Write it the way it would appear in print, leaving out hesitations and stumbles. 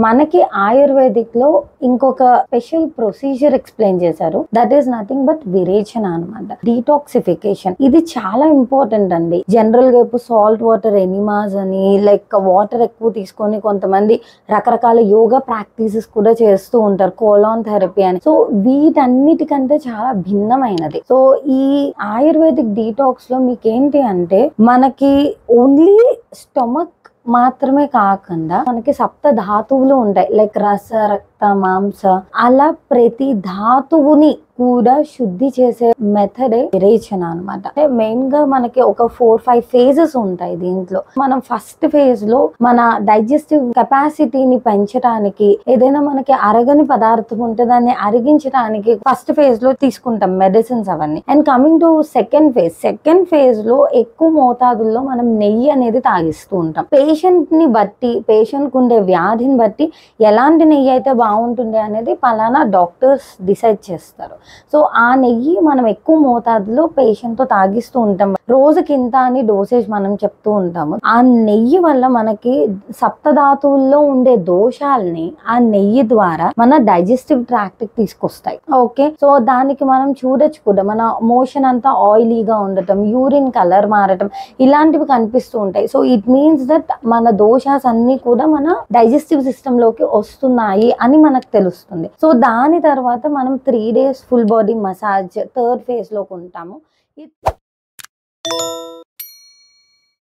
మనకి ఆయుర్వేదిక్ లో ఇంకొక స్పెషల్ ప్రొసీజర్ ఎక్స్ప్లెయిన్ చేశారు. దట్ ఈస్ నథింగ్ బట్ విరేచన అనమాట, డీటాక్సిఫికేషన్. ఇది చాలా ఇంపార్టెంట్ అండి. జనరల్ గా ఇప్పుడు సాల్ట్ వాటర్ ఎనిమాస్ అని లైక్ వాటర్ ఎక్కువ తీసుకొని కొంతమంది రకరకాల యోగా ప్రాక్టీసెస్ కూడా చేస్తూ ఉంటారు, కోలాన్ థెరపీ అని. సో వీటన్నిటికంటే చాలా భిన్నమైనది. సో ఈ ఆయుర్వేదిక్ డీటాక్స్ లో మీకేంటి అంటే మనకి ఓన్లీ స్టమక్ మాత్రమే కాకుండా మనకి సప్త ధాతువులు ఉంటాయి, లైక్ రస, రక్త, మాంస, అలా ప్రతి ధాతువుని కూడా శుద్ధి చేసే మెథడే విరేచన అనమాట. అంటే మెయిన్ గా మనకి ఒక 4-5 ఫేజెస్ ఉంటాయి దీంట్లో. మనం ఫస్ట్ ఫేజ్ లో మన డైజెస్టివ్ కెపాసిటీని పెంచడానికి, ఏదైనా మనకి అరగని పదార్థం ఉంటే దాన్ని అరిగించడానికి ఫస్ట్ ఫేజ్ లో తీసుకుంటాం మెడిసిన్స్ అవన్నీ. And coming to second phase లో ఎక్కువ మోతాదుల్లో మనం నెయ్యి అనేది తాగిస్తూ ఉంటాం. పేషెంట్ ని బట్టి, పేషెంట్ కు ఉండే వ్యాధిని బట్టి ఎలాంటి నెయ్యి అయితే బాగుంటుంది అనేది పలానా డాక్టర్స్ డిసైడ్ చేస్తారు. సో ఆ నెయ్యి మనం ఎక్కువ మోతాదులో పేషెంట్ తో తాగిస్తూ ఉంటాం. రోజుకి ఇంత అని డోసేజ్ మనం చెప్తూ ఉంటాము. ఆ నెయ్యి వల్ల మనకి సప్తధాతువుల్లో ఉండే దోషాలని ఆ నెయ్యి ద్వారా మన డైజెస్టివ్ ట్రాక్ట్ కి తీసుకొస్తాయి. ఓకే, సో దానికి మనం చూడొచ్చు కూడా, మన మోషన్ అంతా ఆయిలీగా ఉండటం, యూరిన్ కలర్ మారటం, ఇలాంటివి కనిపిస్తూ ఉంటాయి. సో ఇట్ మీన్స్ దట్ మన దోషాస్ అన్ని కూడా మన డైజెస్టివ్ సిస్టమ్ లోకి వస్తున్నాయి అని మనకు తెలుస్తుంది. సో దాని తర్వాత మనం 3 days full body massage third phase లోకి ఉంటాము.